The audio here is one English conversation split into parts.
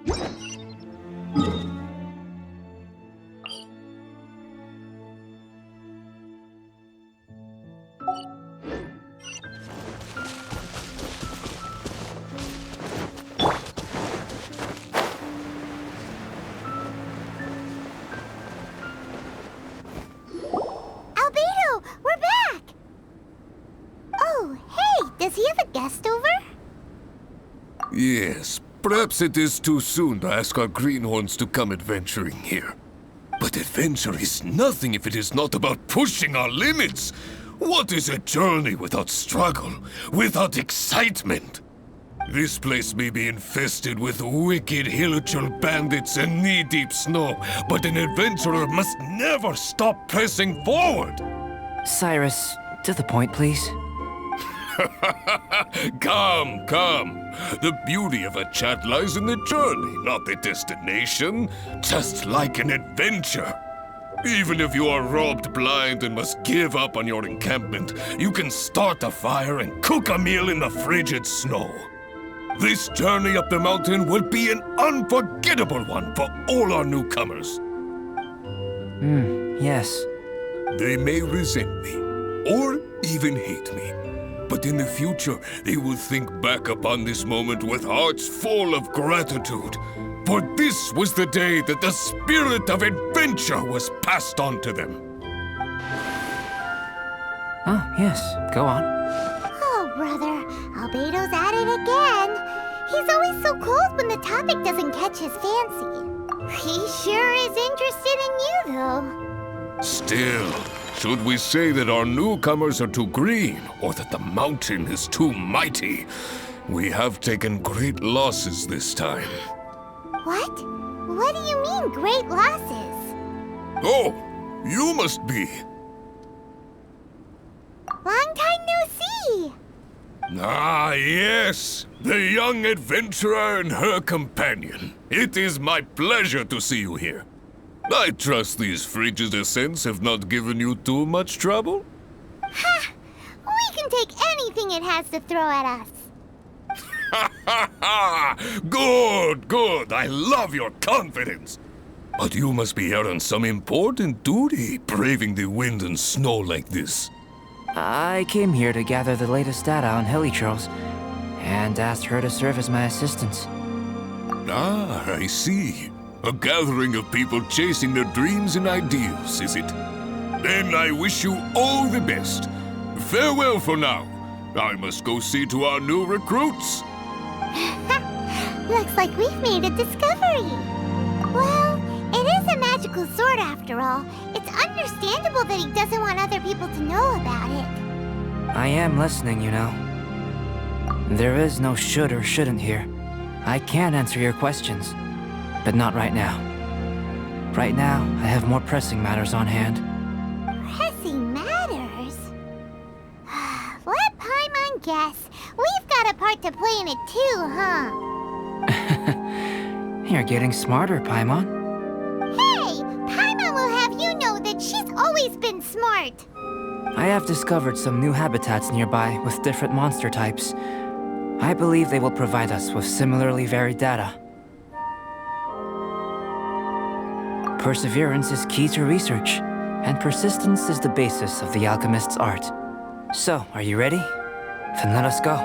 Albedo, we're back! Oh, hey, does he have a guest over? Yes, perhaps it is too soon to ask our greenhorns to come adventuring here. But adventure is nothing if it is not about pushing our limits. What is a journey without struggle, without excitement? This place may be infested with wicked hilichurl bandits and knee-deep snow, but an adventurer must never stop pressing forward! Cyrus, to the point, please. Come, come. The beauty of a chat lies in the journey, not the destination. Just like an adventure. Even if you are robbed blind and must give up on your encampment, you can start a fire and cook a meal in the frigid snow. This journey up the mountain will be an unforgettable one for all our newcomers. Yes. They may resent me, or even hate me. But in the future, they will think back upon this moment with hearts full of gratitude. For this was the day that the spirit of adventure was passed on to them. Oh, yes. Go on. Oh, brother, Albedo's at it again. He's always so cold when the topic doesn't catch his fancy. He sure is interested in you, though. Still, should we say that our newcomers are too green, or that the mountain is too mighty? We have taken great losses this time. What? What do you mean, great losses? Oh, you must be. Long time no see. Ah, yes. The young adventurer and her companion. It is my pleasure to see you here. I trust these frigid ascents have not given you too much trouble? Ha! We can take anything it has to throw at us. Ha ha ha! Good, good. I love your confidence. But you must be here on some important duty, braving the wind and snow like this. I came here to gather the latest data on hilichurls, and asked her to serve as my assistant. Ah, I see. A gathering of people chasing their dreams and ideals, is it? Then I wish you all the best. Farewell for now. I must go see to our new recruits. Looks like we've made a discovery. Well, it is a magical sword after all. It's understandable that he doesn't want other people to know about it. I am listening, you know. There is no should or shouldn't here. I can answer your questions, but not right now. Right now, I have more pressing matters on hand. Pressing matters? Let Paimon guess. We've got a part to play in it too, huh? You're getting smarter, Paimon. Hey! Paimon will have you know that she's always been smart. I have discovered some new habitats nearby with different monster types. I believe they will provide us with similarly varied data. Perseverance is key to research, and persistence is the basis of the alchemist's art. So, are you ready? Then let us go.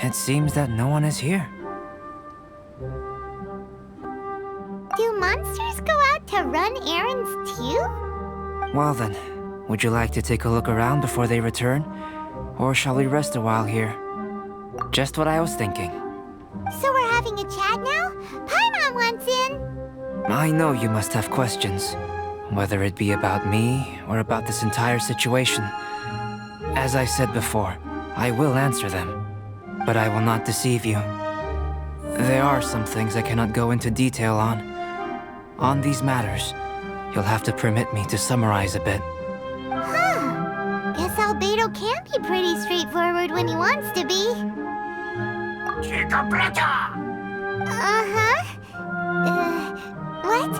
It seems that no one is here. run errands too? Well then, would you like to take a look around before they return? Or shall we rest a while here? Just what I was thinking. So we're having a chat now? Paimon wants in! I know you must have questions, whether it be about me or about this entire situation. As I said before, I will answer them, but I will not deceive you. There are some things I cannot go into detail on. On these matters, you'll have to permit me to summarize a bit. Huh. Guess Albedo can be pretty straightforward when he wants to be. Uh-huh. What?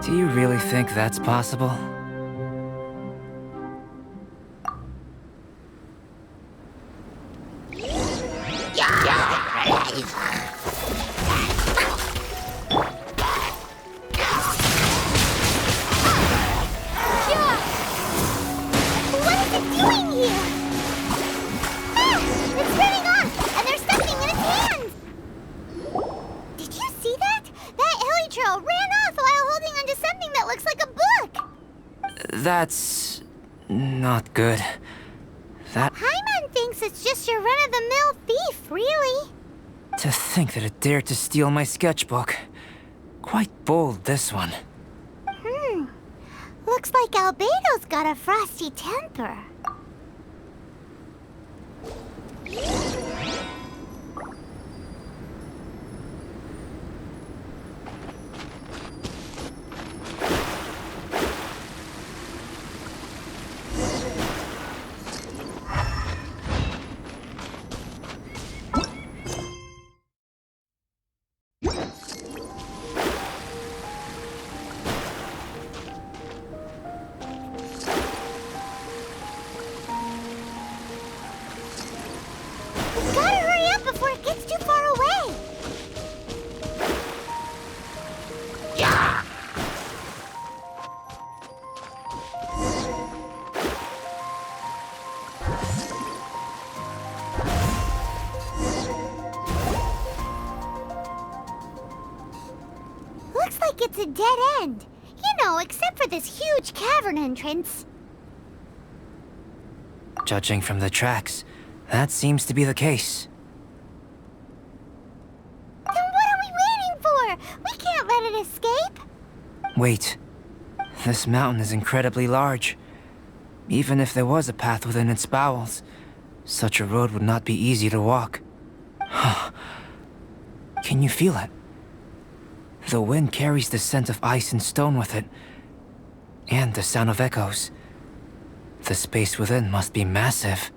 Do you really think that's possible? What is it doing here? Ah! It's turning on, and there's something in its hands! Did you see that? That Elytra ran off while holding onto something that looks like a book! That's... not good. That... Paimon thinks it's just your run-of-the-mill thief, really. To think that it dared to steal my sketchbook. Quite bold, this one. Looks like Albedo's got a frosty temper. Gotta hurry up before it gets too far away! Looks like it's a dead end. You know, except for this huge cavern entrance. Judging from the tracks, that seems to be the case. Then what are we waiting for? We can't let it escape. Wait. This mountain is incredibly large. Even if there was a path within its bowels, such a road would not be easy to walk. Can you feel it? The wind carries the scent of ice and stone with it, and the sound of echoes. The space within must be massive.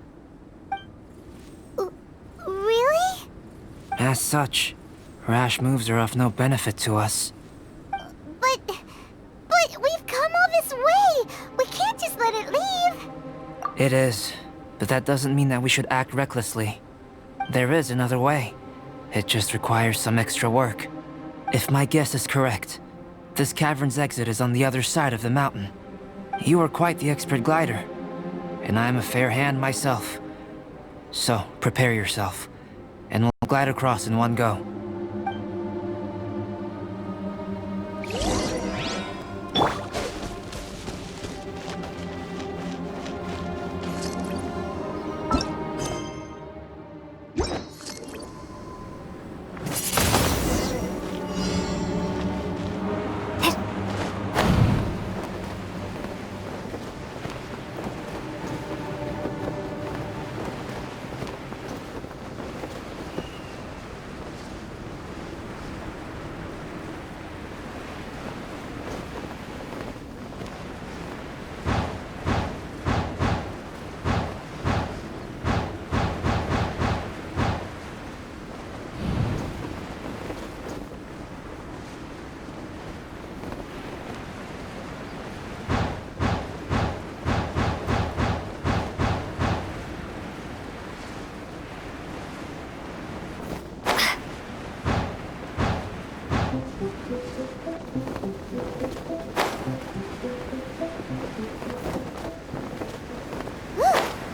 Really? As such, rash moves are of no benefit to us. But we've come all this way. We can't just let it leave. It is, but that doesn't mean that we should act recklessly. There is another way. It just requires some extra work. If my guess is correct, this cavern's exit is on the other side of the mountain. You are quite the expert glider, and I am a fair hand myself. So, prepare yourself, and we'll glide across in one go.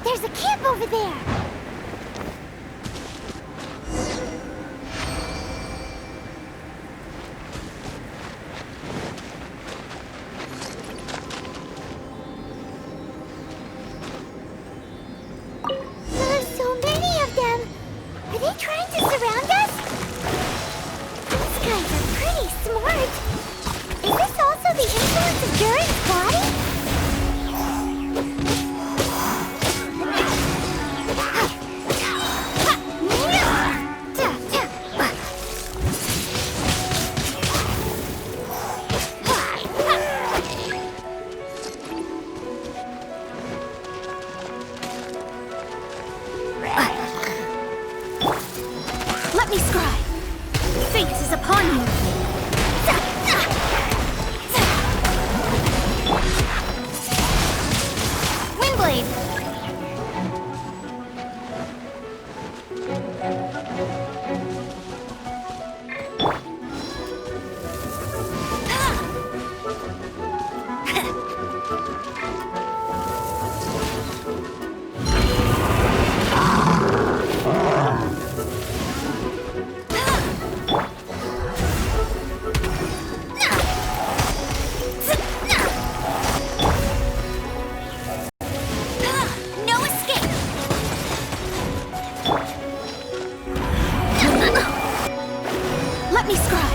There's a camp over there! around us? These guys are pretty smart. Is this also the influence of Durin's body? Let me scry. Fate is upon you. Windblade. No escape. Let me scry.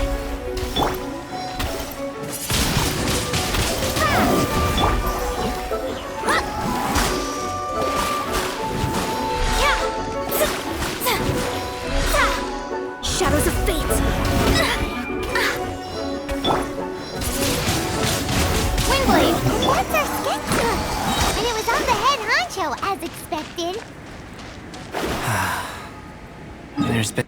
Shadows of fate. Windblade. That's our sketchbook! And it was on the head honcho, as expected. There's been...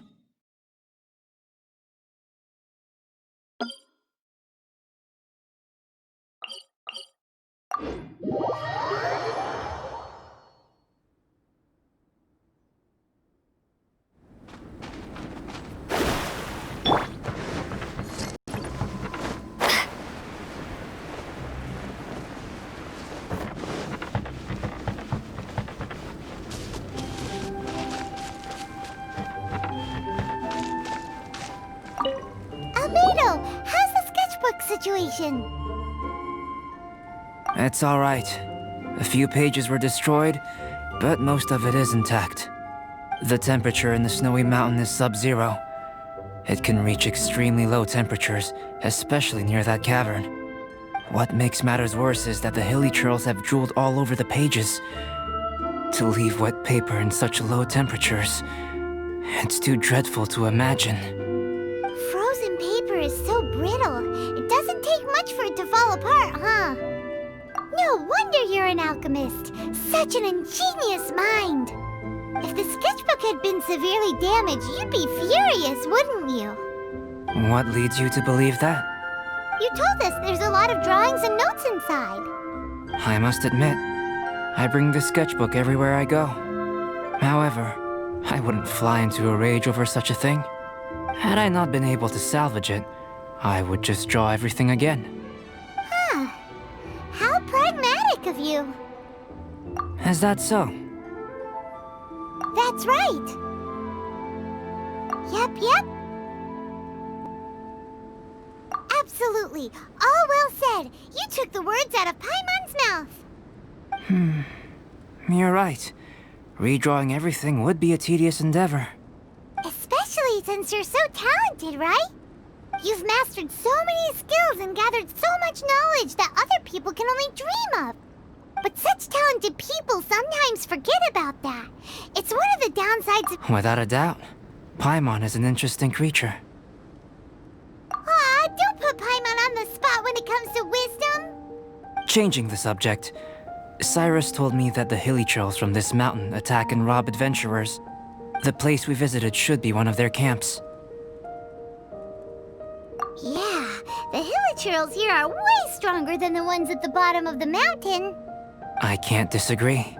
Albedo, how's the sketchbook situation? It's all right. A few pages were destroyed, but most of it is intact. The temperature in the snowy mountain is sub-zero. It can reach extremely low temperatures, especially near that cavern. What makes matters worse is that the hilly churls have drooled all over the pages. To leave wet paper in such low temperatures, it's too dreadful to imagine. Frozen paper is so brittle. It doesn't take much for it to fall apart, huh? No wonder you're an alchemist. Such an ingenious mind. If the sketchbook had been severely damaged, you'd be furious, wouldn't you? What leads you to believe that? You told us there's a lot of drawings and notes inside. I must admit, I bring the sketchbook everywhere I go. However, I wouldn't fly into a rage over such a thing. Had I not been able to salvage it, I would just draw everything again. Huh. How pragmatic of you. Is that so? That's right. Yep. Absolutely. All well said. You took the words out of Paimon's mouth. You're right. Redrawing everything would be a tedious endeavor. Especially since you're so talented, right? You've mastered so many skills and gathered so much knowledge that other people can only dream of. But such talented people sometimes forget about that. It's one of the downsides of... Without a doubt, Paimon is an interesting creature. Aw, don't put Paimon on the spot when it comes to wisdom. Changing the subject, Cyrus told me that the hilly churls from this mountain attack and rob adventurers. The place we visited should be one of their camps. Yeah, the hilichurls here are way stronger than the ones at the bottom of the mountain. I can't disagree.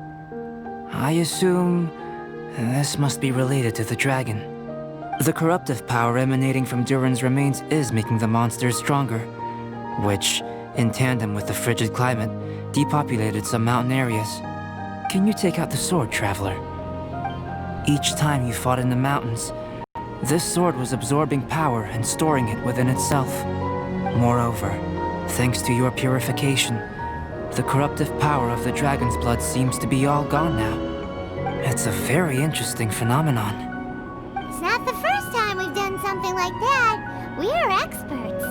I assume this must be related to the dragon. The corruptive power emanating from Durin's remains is making the monsters stronger, which, in tandem with the frigid climate, depopulated some mountain areas. Can you take out the sword, traveler? Each time you fought in the mountains, this sword was absorbing power and storing it within itself. Moreover, thanks to your purification, the corruptive power of the dragon's blood seems to be all gone now. It's a very interesting phenomenon. It's not the first something like that, we are experts.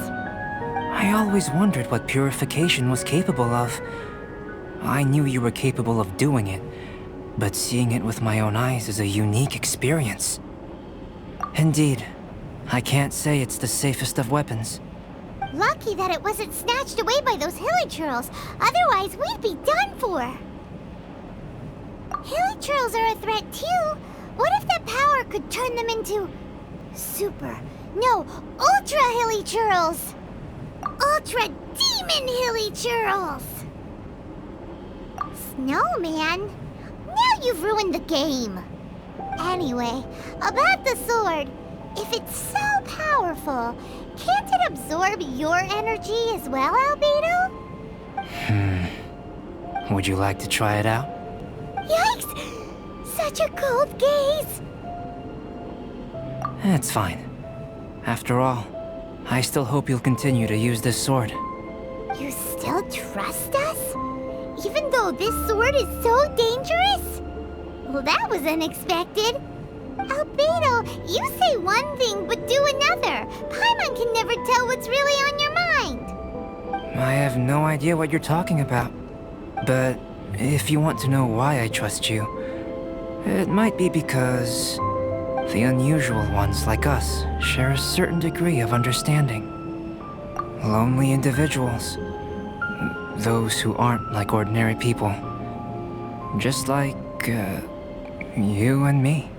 I always wondered what purification was capable of. I knew you were capable of doing it, but seeing it with my own eyes is a unique experience. Indeed, I can't say it's the safest of weapons. Lucky that it wasn't snatched away by those hilichurls, otherwise we'd be done for. Hilichurls are a threat too. What if that power could turn them into ultra hilichurls? Ultra demon hilichurls! Snowman, now you've ruined the game. Anyway, about the sword, if it's so powerful, can't it absorb your energy as well, Albedo? Would you like to try it out? Yikes! Such a cold gaze! It's fine. After all, I still hope you'll continue to use this sword. You still trust us? Even though this sword is so dangerous? Well, that was unexpected. Albedo, you say one thing but do another. Paimon can never tell what's really on your mind. I have no idea what you're talking about. But if you want to know why I trust you, it might be because the unusual ones like us share a certain degree of understanding. Lonely individuals. Those who aren't like ordinary people. Just like, you and me.